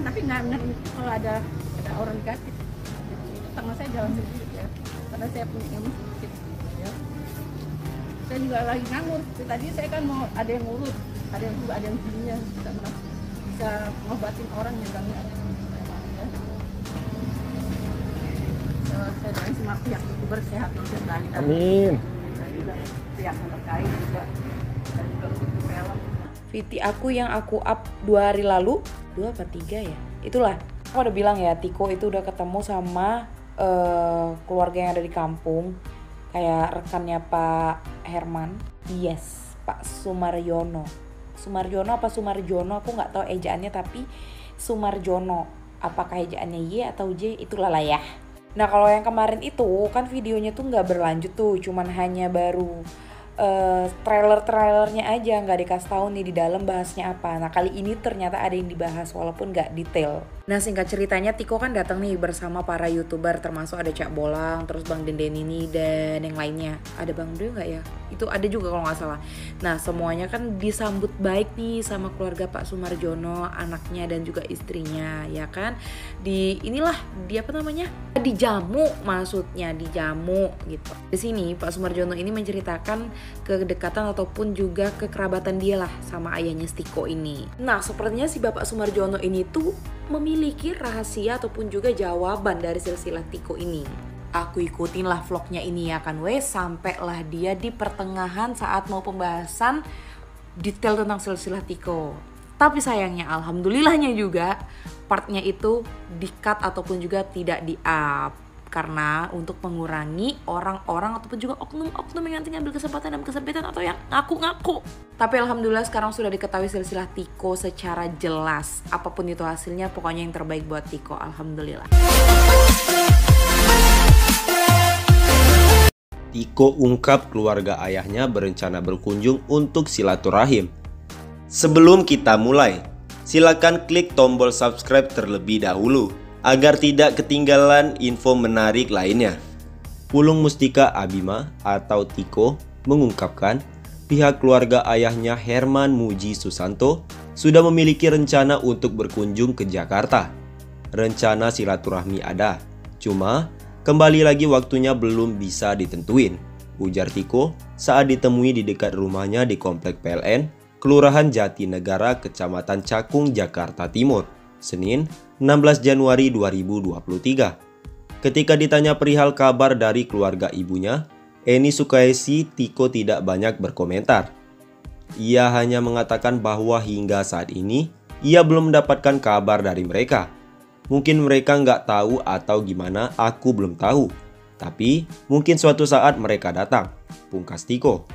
tapi nggak ngerti kalau ada orang negatif. Sama saya jalan sendiri ya, karena saya punya ilmu sedikit ya. Saya juga lagi nganggur. Tadi saya kan mau ada yang ngurus, ada yang punya bisa ngobatin orang yang ganggu. Saya doain semua pihak YouTuber sehat dan amin. Dan juga pihak yang terkait juga dan juga untuk film. Viti aku yang aku up 2 hari lalu, 2 apa 3 ya? Itulah, aku udah bilang ya, Tiko itu udah ketemu sama keluarga yang ada di kampung, kayak rekannya Pak Herman. Yes, Pak Sumarjono. Sumarjono apa Sumarjono, aku nggak tahu ejaannya, tapi Sumarjono. Apakah ejaannya Y atau J, itulah lah ya. Nah kalau yang kemarin itu kan videonya tuh nggak berlanjut tuh, cuman hanya baru trailernya aja, nggak dikasih tahu nih di dalam bahasnya apa. Nah kali ini ternyata ada yang dibahas walaupun nggak detail. Nah singkat ceritanya Tiko kan datang nih bersama para YouTuber, termasuk ada Cak Bolang, terus Bang Denden ini dan yang lainnya. Ada Bang Deo nggak ya? Itu ada juga kalau nggak salah. Nah semuanya kan disambut baik nih sama keluarga Pak Sumarjono, anaknya dan juga istrinya, ya kan? Dijamu maksudnya, dijamu gitu. Di sini Pak Sumarjono ini menceritakan kedekatan ataupun juga kekerabatan dia lah sama ayahnya Tiko ini. Nah sepertinya si Bapak Sumarjono ini tuh memiliki rahasia ataupun juga jawaban dari silsilah Tiko ini. Aku ikutin lah vlognya ini ya kan wes, sampailah dia di pertengahan saat mau pembahasan detail tentang silsilah Tiko. Tapi sayangnya alhamdulillahnya juga partnya itu di-cut ataupun juga tidak di-up, karena untuk mengurangi orang-orang ataupun juga oknum-oknum yang nanti ngambil kesempatan dan kesempitan atau yang ngaku-ngaku. Tapi alhamdulillah sekarang sudah diketahui silsilah Tiko secara jelas. Apapun itu hasilnya, pokoknya yang terbaik buat Tiko, alhamdulillah. Tiko ungkap keluarga ayahnya berencana berkunjung untuk silaturahim. Sebelum kita mulai, silakan klik tombol subscribe terlebih dahulu agar tidak ketinggalan info menarik lainnya. Pulung Mustika Abima atau Tiko mengungkapkan pihak keluarga ayahnya Herman Muji Susanto sudah memiliki rencana untuk berkunjung ke Jakarta. Rencana silaturahmi ada, cuma kembali lagi waktunya belum bisa ditentuin, ujar Tiko saat ditemui di dekat rumahnya di Komplek PLN, Kelurahan Jatinegara, Kecamatan Cakung, Jakarta Timur, Senin 16 Januari 2023. Ketika ditanya perihal kabar dari keluarga ibunya, Eni Sukaisi, Tiko tidak banyak berkomentar. Ia hanya mengatakan bahwa hingga saat ini, ia belum mendapatkan kabar dari mereka. Mungkin mereka nggak tahu atau gimana, aku belum tahu. Tapi mungkin suatu saat mereka datang, pungkas Tiko.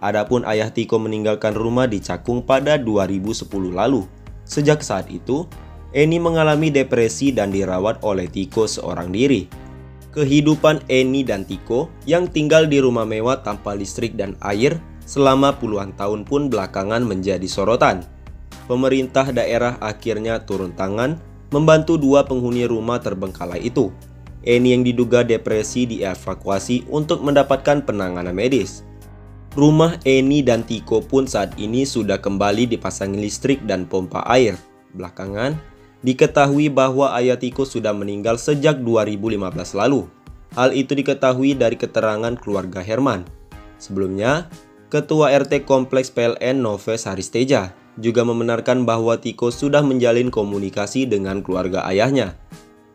Adapun ayah Tiko meninggalkan rumah di Cakung pada 2010 lalu. Sejak saat itu, Eni mengalami depresi dan dirawat oleh Tiko seorang diri. Kehidupan Eni dan Tiko yang tinggal di rumah mewah tanpa listrik dan air selama puluhan tahun pun belakangan menjadi sorotan. Pemerintah daerah akhirnya turun tangan membantu 2 penghuni rumah terbengkalai itu. Eni yang diduga depresi dievakuasi untuk mendapatkan penanganan medis. Rumah Eni dan Tiko pun saat ini sudah kembali dipasangi listrik dan pompa air. Belakangan, diketahui bahwa ayah Tiko sudah meninggal sejak 2015 lalu. Hal itu diketahui dari keterangan keluarga Herman. Sebelumnya, Ketua RT Kompleks PLN Noves Haristeja juga membenarkan bahwa Tiko sudah menjalin komunikasi dengan keluarga ayahnya.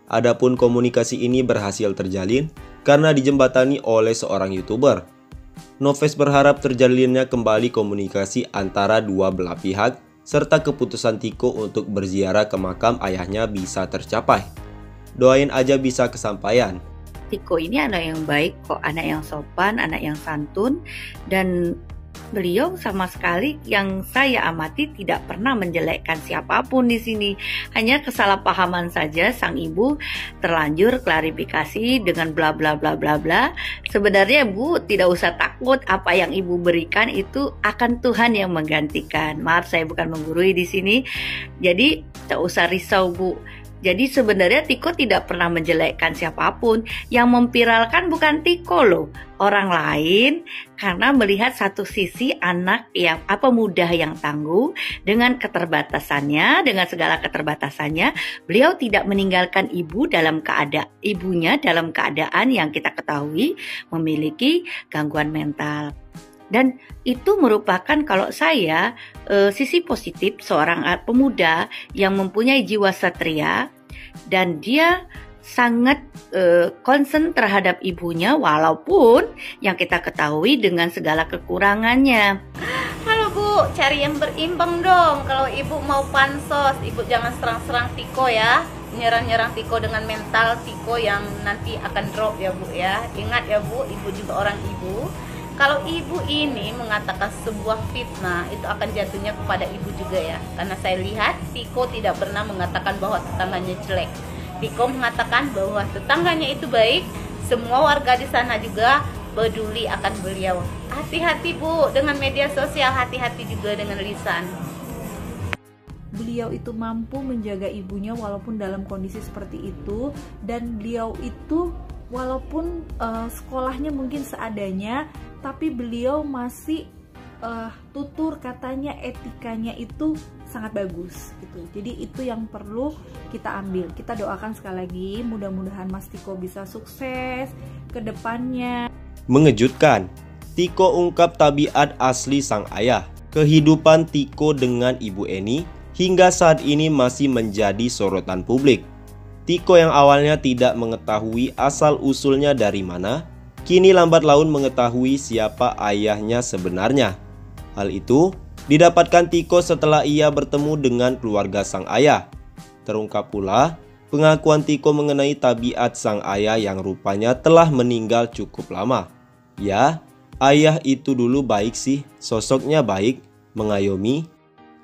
Adapun komunikasi ini berhasil terjalin karena dijembatani oleh seorang YouTuber. Noves berharap terjalinnya kembali komunikasi antara dua belah pihak serta keputusan Tiko untuk berziarah ke makam ayahnya bisa tercapai. Doain aja bisa kesampaian. Tiko ini anak yang baik kok, anak yang sopan, anak yang santun, dan beliau sama sekali yang saya amati tidak pernah menjelekkan siapapun di sini. Hanya kesalahpahaman saja sang ibu terlanjur klarifikasi dengan bla bla bla bla bla. Sebenarnya Bu tidak usah takut, apa yang ibu berikan itu akan Tuhan yang menggantikan. Maaf saya bukan menggurui di sini. Jadi tak usah risau Bu. Jadi sebenarnya Tiko tidak pernah menjelekkan siapapun. Yang memviralkan bukan Tiko loh, orang lain, karena melihat satu sisi anak yang muda yang tangguh dengan keterbatasannya, dengan segala keterbatasannya, beliau tidak meninggalkan ibunya dalam keadaan yang kita ketahui memiliki gangguan mental. Dan itu merupakan kalau saya sisi positif seorang pemuda yang mempunyai jiwa satria dan dia sangat concern terhadap ibunya walaupun yang kita ketahui dengan segala kekurangannya. Halo Bu, cari yang berimbang dong. Kalau Ibu mau pansos, Ibu jangan serang-serang Tiko ya. Nyerang-nyerang Tiko dengan mental Tiko yang nanti akan drop ya Bu ya. Ingat ya Bu, Ibu juga orang ibu. Kalau ibu ini mengatakan sebuah fitnah, itu akan jatuhnya kepada ibu juga ya. Karena saya lihat Tiko tidak pernah mengatakan bahwa tetangganya jelek. Tiko mengatakan bahwa tetangganya itu baik, semua warga di sana juga peduli akan beliau. Hati-hati Bu dengan media sosial, hati-hati juga dengan lisan. Beliau itu mampu menjaga ibunya walaupun dalam kondisi seperti itu, dan beliau itu walaupun sekolahnya mungkin seadanya, tapi beliau masih tutur katanya, etikanya itu sangat bagus gitu. Jadi itu yang perlu kita ambil. Kita doakan sekali lagi, mudah-mudahan Mas Tiko bisa sukses ke depannya. Mengejutkan, Tiko ungkap tabiat asli sang ayah. Kehidupan Tiko dengan Ibu Eni hingga saat ini masih menjadi sorotan publik. Tiko yang awalnya tidak mengetahui asal-usulnya dari mana, kini lambat laun mengetahui siapa ayahnya sebenarnya. Hal itu didapatkan Tiko setelah ia bertemu dengan keluarga sang ayah. Terungkap pula pengakuan Tiko mengenai tabiat sang ayah yang rupanya telah meninggal cukup lama. Ya, ayah itu dulu baik sih, sosoknya baik, mengayomi,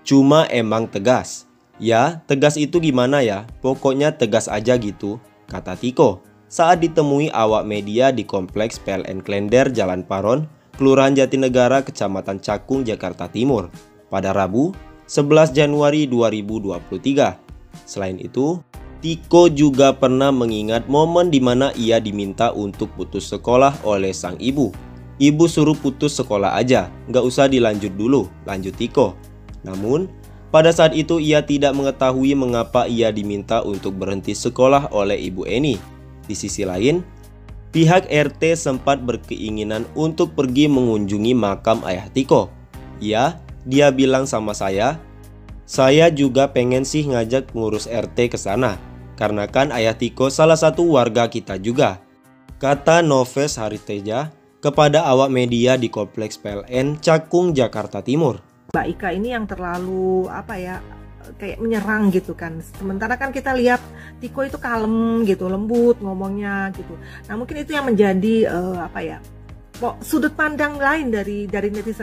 cuma emang tegas. Ya, tegas itu gimana ya? Pokoknya tegas aja gitu, kata Tiko saat ditemui awak media di Kompleks PLN Klender, Jalan Paron, Kelurahan Jatinegara, Kecamatan Cakung, Jakarta Timur, pada Rabu, 11 Januari 2023. Selain itu, Tiko juga pernah mengingat momen di mana ia diminta untuk putus sekolah oleh sang ibu. Ibu suruh putus sekolah aja, nggak usah dilanjut dulu, lanjut Tiko. Namun, pada saat itu ia tidak mengetahui mengapa ia diminta untuk berhenti sekolah oleh Ibu Eni. Di sisi lain, pihak RT sempat berkeinginan untuk pergi mengunjungi makam ayah Tiko. Dia bilang sama saya juga pengen sih ngajak pengurus RT ke sana, karena kan ayah Tiko salah satu warga kita juga, kata Noves Hariteja kepada awak media di Kompleks PLN Cakung, Jakarta Timur. Mbak Ika ini yang terlalu kayak menyerang gitu kan. Sementara kan kita lihat Tiko itu kalem gitu, lembut ngomongnya gitu. Nah mungkin itu yang menjadi sudut pandang lain dari netizen.